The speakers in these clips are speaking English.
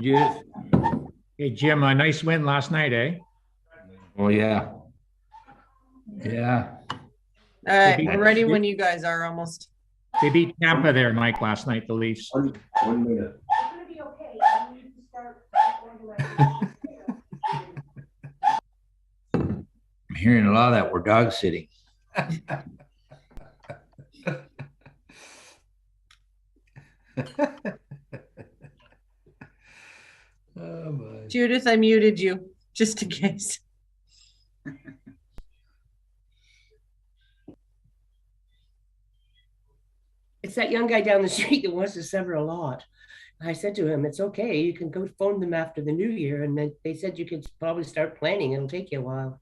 Judith? Hey, Jim, a nice win last night, eh? Oh, yeah. Yeah. All right, They we're beat, ready when you guys are almost. they beat Tampa there, Mike, last night, the Leafs. One minute. I'm hearing a lot of that. We're dog sitting. Oh, boy. Judith, I muted you just in case. It's that young guy down the street that wants to sever a lot. I said to him, it's okay. You can go phone them after the new year. And then they said you could probably start planning. It'll take you a while.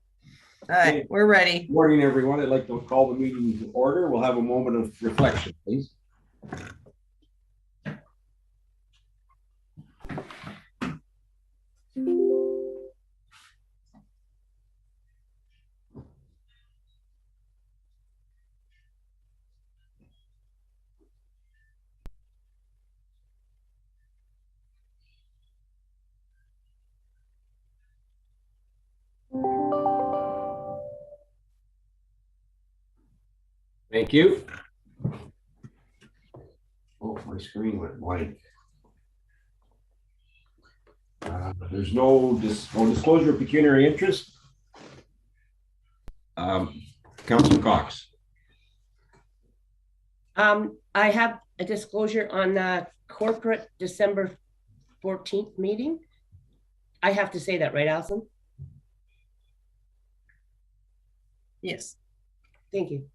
All right, we're ready. Good morning, everyone. I'd like to call the meeting to order. We'll have a moment of reflection, please. Thank you. Oh, my screen went blank. There's no disclosure of pecuniary interest. Councilor Cox. I have a disclosure on the corporate December 14th meeting. I have to say that, right, Allison? Yes. Thank you.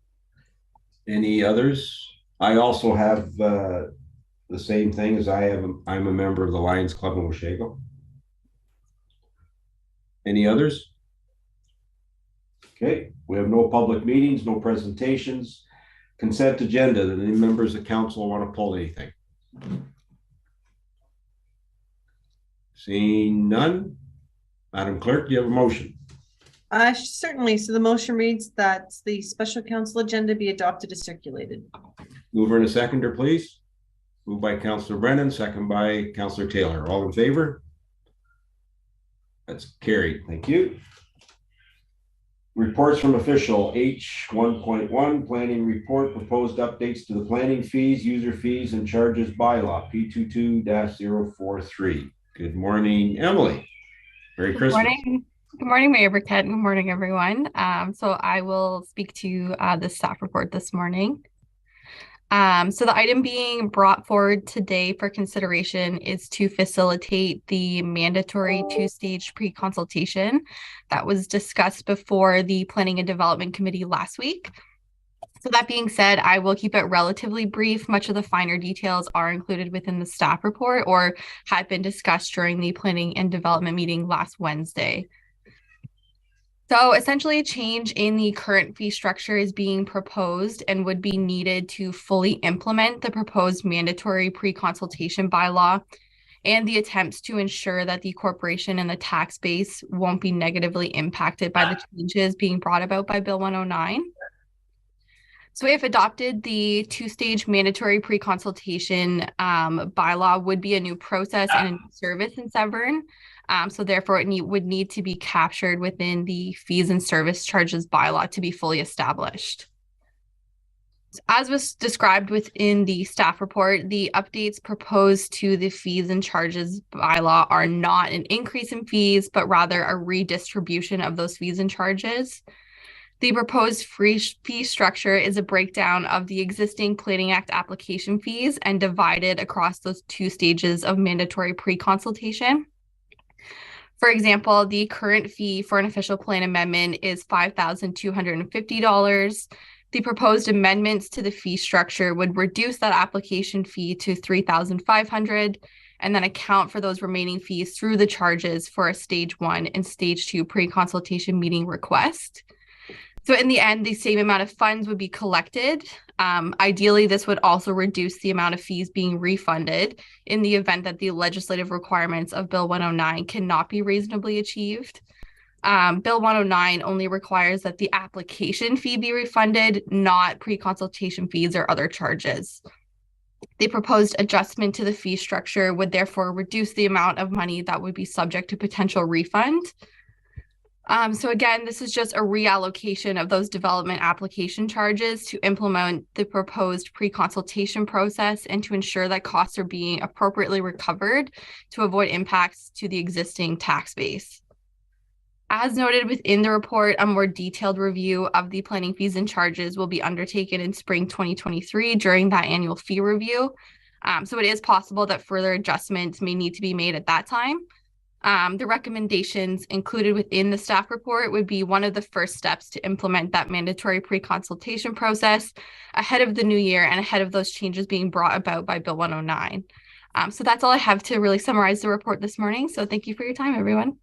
Any others? I also have the same thing as I'm a member of the Lions Club in Washago. Any others? Okay, we have no public meetings, no presentations. Consent agenda. Did any members of council want to pull anything? Seeing none. Madam Clerk, do you have a motion? Certainly. So the motion reads that the special council agenda be adopted as circulated. Mover and a seconder, please. Moved by Councilor Brennan, second by Councilor Taylor. All in favor? That's carried. Thank you. Reports from official. H 1.1 planning report, proposed updates to the planning fees, user fees, and charges bylaw P22-043. Good morning, Emily. Merry Christmas. Morning. Good morning, Mayor Burkett. Good morning, everyone. So I will speak to the staff report this morning. So the item being brought forward today for consideration is to facilitate the mandatory two-stage pre-consultation that was discussed before the Planning and Development Committee last week. So that being said, I will keep it relatively brief. Much of the finer details are included within the staff report or had been discussed during the Planning and Development meeting last Wednesday. So essentially, a change in the current fee structure is being proposed and would be needed to fully implement the proposed mandatory pre-consultation bylaw and the attempts to ensure that the corporation and the tax base won't be negatively impacted by the changes being brought about by Bill 109. So if adopted, the two-stage mandatory pre-consultation bylaw would be a new process and a new service in Severn. So therefore, it would need to be captured within the fees and service charges bylaw to be fully established. So as was described within the staff report, the updates proposed to the fees and charges bylaw are not an increase in fees, but rather a redistribution of those fees and charges. The proposed fee structure is a breakdown of the existing Planning Act application fees and divided across those two stages of mandatory pre-consultation. For example, the current fee for an official plan amendment is $5,250. The proposed amendments to the fee structure would reduce that application fee to $3,500 and then account for those remaining fees through the charges for a stage 1 and stage 2 pre-consultation meeting request. So in the end, the same amount of funds would be collected. Ideally, this would also reduce the amount of fees being refunded in the event that the legislative requirements of Bill 109 cannot be reasonably achieved. Bill 109 only requires that the application fee be refunded, not pre-consultation fees or other charges. The proposed adjustment to the fee structure would therefore reduce the amount of money that would be subject to potential refund. So again, this is just a reallocation of those development application charges to implement the proposed pre-consultation process and to ensure that costs are being appropriately recovered to avoid impacts to the existing tax base. As noted within the report, a more detailed review of the planning fees and charges will be undertaken in spring 2023 during that annual fee review. So it is possible that further adjustments may need to be made at that time. The recommendations included within the staff report would be one of the first steps to implement that mandatory pre-consultation process ahead of the new year and ahead of those changes being brought about by Bill 109. So that's all I have to really summarize the report this morning. So thank you for your time, everyone.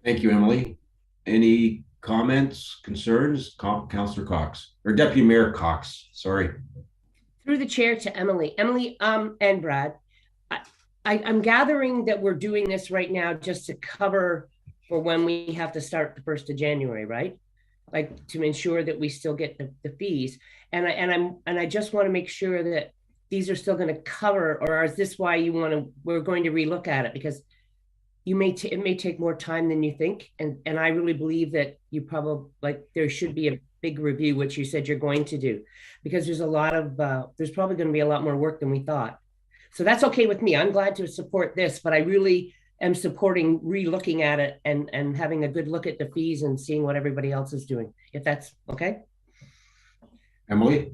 Thank you, Emily. Any comments, concerns? Councillor Cox, or Deputy Mayor Cox, sorry. Through the chair to Emily. Emily, and Brad, I'm gathering that we're doing this right now just to cover for when we have to start the 1st of January, right? Like to ensure that we still get the fees. And I just want to make sure that these are still going to cover, or is this why we're going to relook at it? Because it may take more time than you think. And I really believe that there should be a big review, which you said you're going to do, because there's probably going to be a lot more work than we thought. So that's okay with me. I'm glad to support this, but I really am supporting re-looking at it and having a good look at the fees and seeing what everybody else is doing, if that's okay. Emily?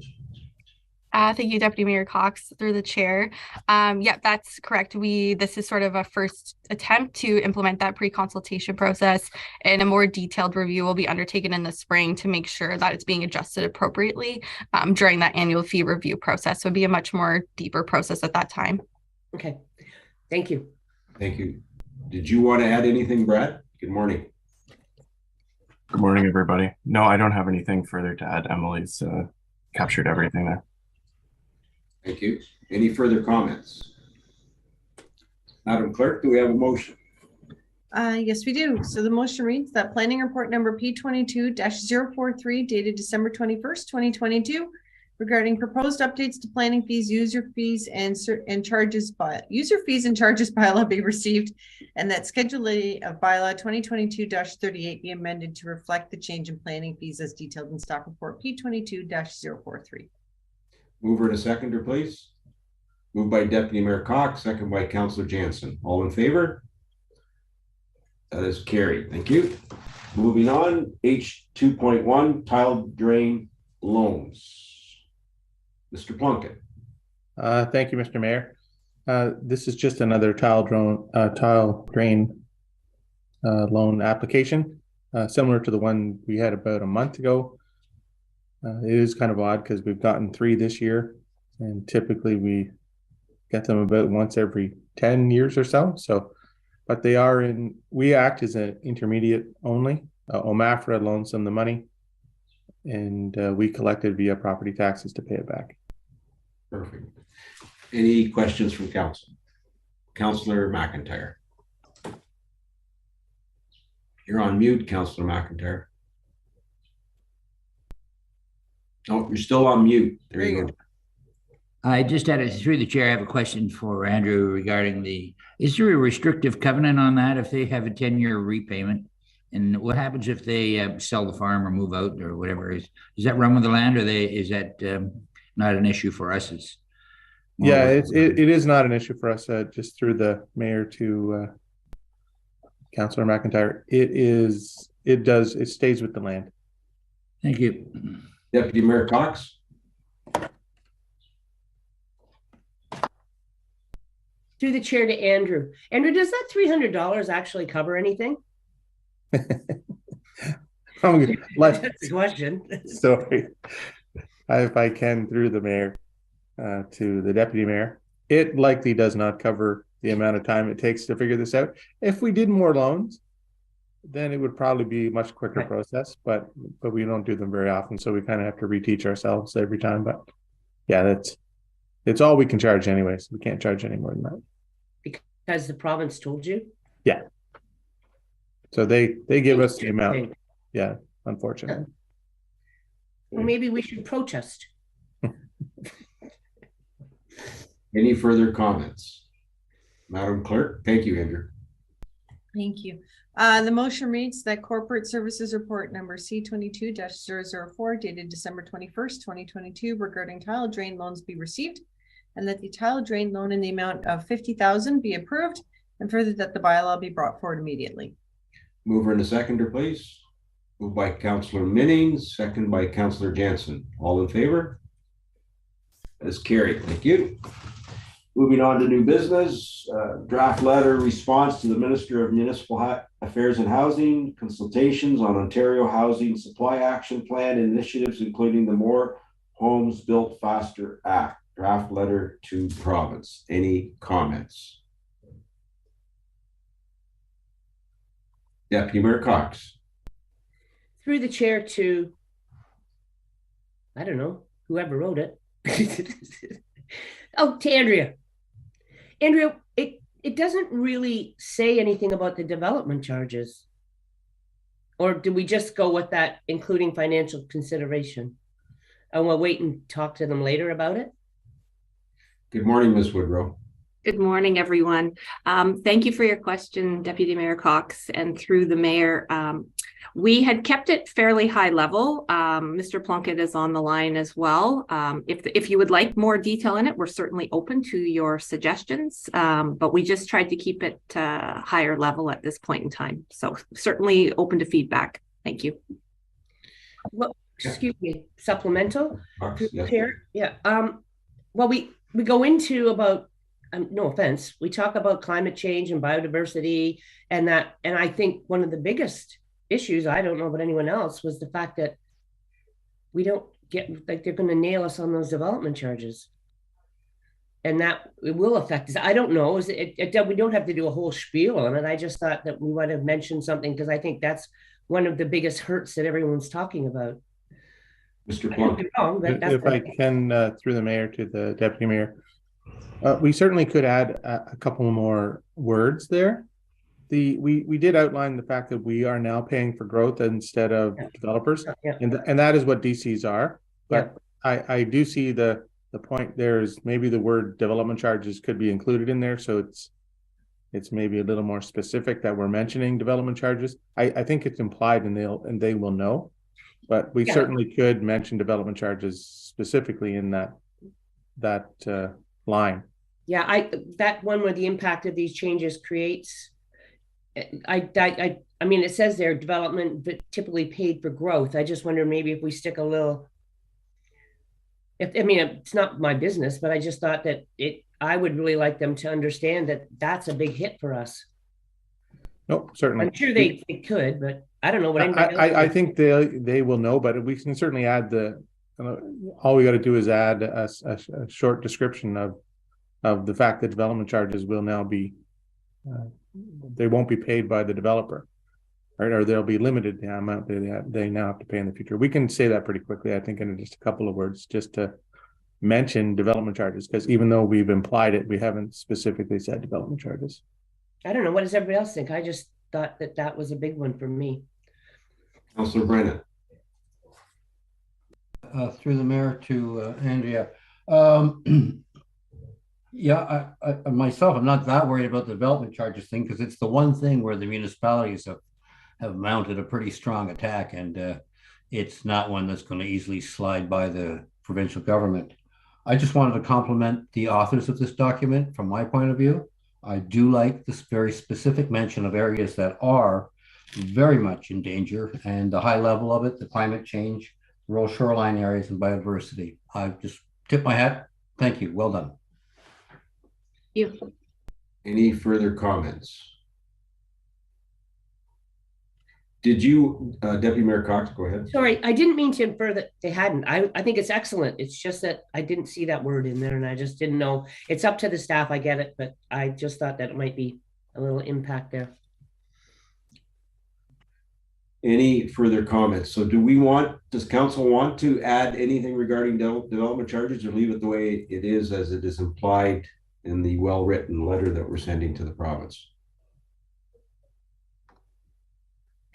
Thank you, Deputy Mayor Cox, through the chair. Yeah, that's correct. This is sort of a first attempt to implement that pre-consultation process, and a more detailed review will be undertaken in the spring to make sure that it's being adjusted appropriately during that annual fee review process. So it'd be a much more deeper process at that time. Okay, thank you. Thank you. Did you want to add anything, Brad? Good morning. Good morning, everybody. No, I don't have anything further to add. Emily's captured everything there. Thank you. Any further comments? Madam Clerk, do we have a motion? Yes, we do. So the motion reads that planning report number P22-043 dated December 21st, 2022 regarding proposed updates to planning fees, user fees and charges bylaw be received, and that Schedule A of bylaw 2022-38 be amended to reflect the change in planning fees as detailed in staff report P22-043. Mover and a seconder, please. Moved by Deputy Mayor Cox, second by Councillor Jansen. All in favor? That is carried. Thank you. Moving on, H2.1, tile drain loans. Mr. Plunkett. Thank you, Mr. Mayor. This is just another tile drain loan application, similar to the one we had about a month ago. It is kind of odd because we've gotten 3 this year, and typically we get them about once every 10 years or so. But we act as an intermediate only. OMAFRA loans them the money, and we collected via property taxes to pay it back. Perfect. Any questions from council? Councillor McIntyre. You're on mute, Councillor McIntyre. Oh, you're still on mute. There you go. I just through the chair, I have a question for Andrew regarding is there a restrictive covenant on that if they have a 10-year repayment? And what happens if they sell the farm or move out or whatever? Does that run with the land, or is that not an issue for us? Yeah, it is not an issue for us, just through the mayor to Councillor McIntyre. It stays with the land. Thank you. Deputy Mayor Cox. Through the chair to Andrew. Andrew, does that $300 actually cover anything? That's the question. Sorry. If I can, through the mayor to the deputy mayor, it likely does not cover the amount of time it takes to figure this out. If we did more loans, then it would probably be a much quicker process, but we don't do them very often, so we kind of have to reteach ourselves every time. But yeah, it's all we can charge anyways. We can't charge any more than that. Because the province told you? Yeah. So they give us the amount. Yeah, unfortunately. Well, maybe we should protest. Any further comments? Madam Clerk, thank you, Andrew. Thank you. The motion reads that corporate services report number C22-004 dated December 21st, 2022 regarding tile drain loans be received, and that the tile drain loan in the amount of $50,000 be approved, and further that the bylaw be brought forward immediately. Mover and a seconder, please. Moved by Councillor Minnings, second by Councillor Jansen. All in favor? That is carried. Thank you. Moving on to new business, draft letter response to the Minister of Municipal Affairs and Housing, consultations on Ontario Housing Supply Action Plan initiatives, including the More Homes Built Faster Act. Draft letter to province. Any comments? Deputy Mayor Cox. Through the chair to, I don't know, whoever wrote it. Oh, to Andrea. Andrea, it doesn't really say anything about the development charges. Or do we just go with that, including financial consideration? And we'll wait and talk to them later about it? Good morning, Ms. Woodrow. Good morning, everyone. Thank you for your question, Deputy Mayor Cox, and through the mayor. We had kept it fairly high level. Mr. Plunkett is on the line as well. If you would like more detail in it, we're certainly open to your suggestions, but we just tried to keep it higher level at this point in time. So certainly open to feedback. Thank you. Well, excuse me, supplemental? Yes. Yeah. Well, we go into about, no offense, we talk about climate change and biodiversity and that, and I think one of the biggest issues, I don't know about anyone else, was the fact that we don't get, like, they're going to nail us on those development charges. And that it will affect us. I don't know. We don't have to do a whole spiel on it. I just thought that we might have mentioned something because I think that's one of the biggest hurts that everyone's talking about. Mr. Plunkett. If I can, through the mayor to the deputy mayor, we certainly could add a couple more words there. We did outline the fact that we are now paying for growth instead of developers, and that is what DCs are. But I do see the point there is maybe the word development charges could be included in there, so it's maybe a little more specific that we're mentioning development charges. I think it's implied, and they will know, but we certainly could mention development charges specifically in that line. Yeah, that one where the impact of these changes creates. I mean, it says there development, but typically paid for growth. I just wonder maybe if we stick a little. I mean, it's not my business, but I just thought that I would really like them to understand that that's a big hit for us. No, certainly. I'm sure they could, but I don't know what anybody else I think they will know, but we can certainly add all we got to do is add a short description of the fact that development charges will now be, they won't be paid by the developer, right? Or they'll be limited the amount they now have to pay in the future. We can say that pretty quickly, I think, in just a couple of words, just to mention development charges, because even though we've implied it, we haven't specifically said development charges. I don't know. What does everybody else think? I just thought that was a big one for me. Councillor Brennan. Through the mayor to Andrea. Yeah, I myself, I'm not that worried about the development charges thing because it's the one thing where the municipalities have mounted a pretty strong attack, and it's not one that's going to easily slide by the provincial government. I just wanted to compliment the authors of this document from my point of view. I do like this very specific mention of areas that are very much in danger, and the high level of it, the climate change, rural shoreline areas, and biodiversity. I just tip my hat. Thank you. Well done. Any further comments? Did you, Deputy Mayor Cox, go ahead. Sorry, I didn't mean to infer that they hadn't. I think it's excellent. It's just that I didn't see that word in there and I just didn't know. It's up to the staff, I get it, but I just thought that it might be a little impact there. Any further comments? So does council want to add anything regarding development charges, or leave it the way it is as it is implied in the well-written letter that we're sending to the province?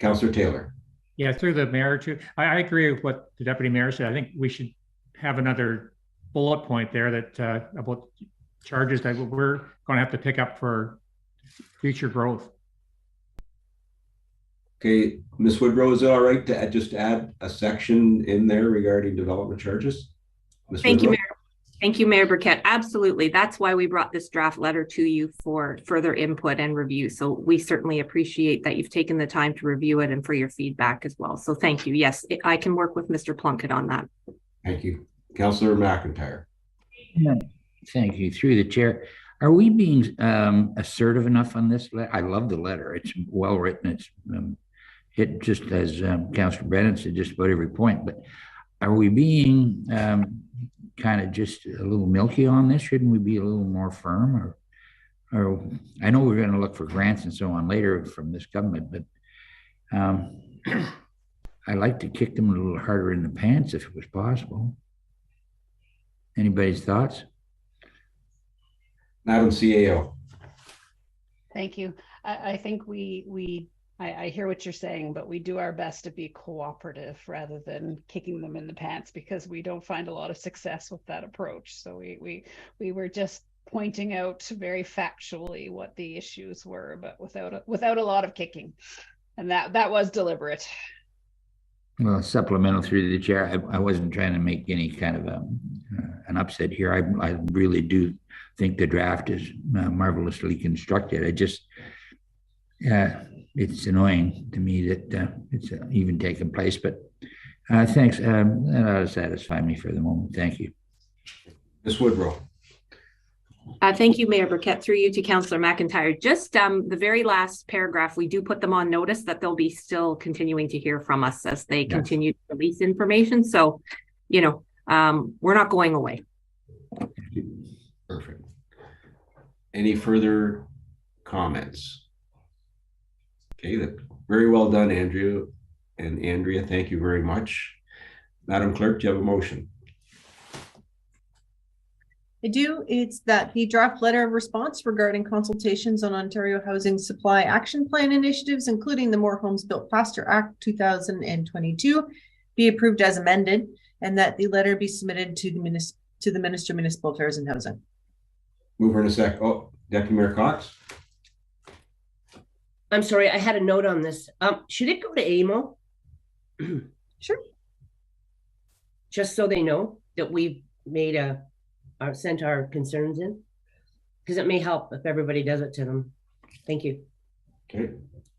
Councillor Taylor. Yeah, through the mayor too. I agree with what the deputy mayor said. I think we should have another bullet point there that about charges that we're going to have to pick up for future growth. Okay, Ms. Woodrow, is it all right to just add a section in there regarding development charges? Ms. Thank you, Woodrow? Mayor. Thank you, Mayor Burkett. Absolutely. That's why we brought this draft letter to you for further input and review. So we certainly appreciate that you've taken the time to review it and for your feedback as well. So thank you. Yes, I can work with Mr. Plunkett on that. Thank you. Councillor McIntyre. Yeah, thank you. Through the chair, are we being assertive enough on this? I love the letter. It's well written. It's it just as Councillor Brennan said, just about every point. But are we being kind of just a little milky on this? Shouldn't we be a little more firm? Or I know we're going to look for grants and so on later from this government, but I like to kick them a little harder in the pants if it was possible. Anybody's thoughts? Madam CAO. Thank you. I think I hear what you're saying, but we do our best to be cooperative rather than kicking them in the pants, because we don't find a lot of success with that approach. So we were just pointing out very factually what the issues were, but without a lot of kicking, and that was deliberate. Well, supplemental through the chair. I wasn't trying to make any kind of an upset here. I really do think the draft is marvelously constructed. I just it's annoying to me that it's even taken place, but thanks. That'll satisfy me for the moment. Thank you. Ms. Woodrow. Thank you, Mayor Burkett. Through you to Councillor McIntyre. Just the very last paragraph, we do put them on notice that they'll be still continuing to hear from us as they continue to release information. So, you know, we're not going away. Perfect. Any further comments? Okay, very well done, Andrew and Andrea. Thank you very much. Madam Clerk, do you have a motion? I do. It's that the draft letter of response regarding consultations on Ontario Housing Supply Action Plan initiatives, including the More Homes Built Faster Act 2022, be approved as amended, and that the letter be submitted to the Minister of Municipal Affairs and Housing. Mover in a sec. Oh, Deputy Mayor Cox. I'm sorry, I had a note on this. Should it go to AMO? Sure. Just so they know that we've made sent our concerns in, because it may help if everybody does it to them. Thank you. Okay.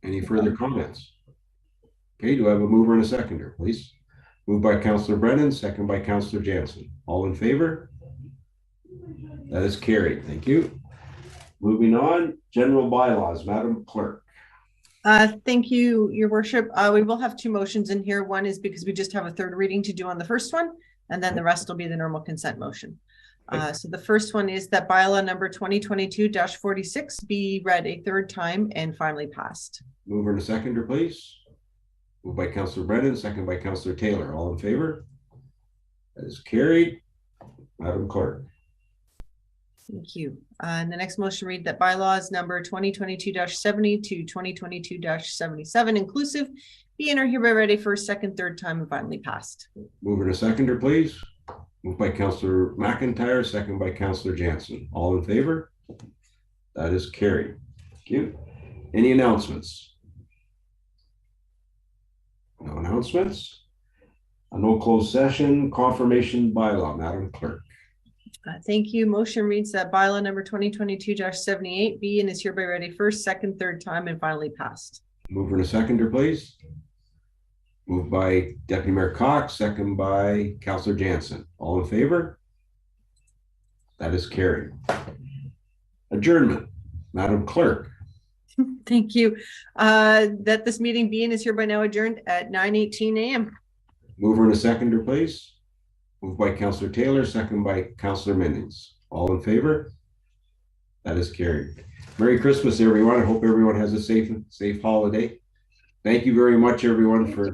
Any further comments? Okay. Do I have a mover and a seconder, please? Moved by Councillor Brennan, second by Councillor Jansen. All in favor? That is carried. Thank you. Moving on, general bylaws, Madam Clerk. Thank you, Your Worship. We will have two motions in here. One is because we just have a third reading to do on the first one, and then the rest will be the normal consent motion. So the first one is that bylaw number 2022-46 be read a third time and finally passed. Mover and a seconder, please. Moved by Councillor Brennan, second by Councillor Taylor. All in favor? That is carried. Madam Clerk. Thank you. And the next motion read that bylaws number 2022-70 to 2022-77 inclusive be and are hereby read a first, second, third time and finally passed. Mover and a seconder, please. Moved by Councillor McIntyre, second by Councillor Jansen. All in favor? That is carried. Thank you. Any announcements? No announcements. A no closed session. Confirmation bylaw, Madam Clerk. Thank you. Motion reads that bylaw number 2022-78 be and is hereby read a first, second, third time and finally passed. Mover and a seconder, please. Moved by Deputy Mayor Cox, second by Councillor Jansen. All in favor? That is carried. Adjournment, Madam Clerk. Thank you. That this meeting be and is hereby now adjourned at 9:18 a.m. Mover and a seconder, please. Moved by Councillor Taylor, second by Councillor Minnings. All in favor? That is carried. Merry Christmas, everyone. I hope everyone has a safe holiday. Thank you very much, everyone, for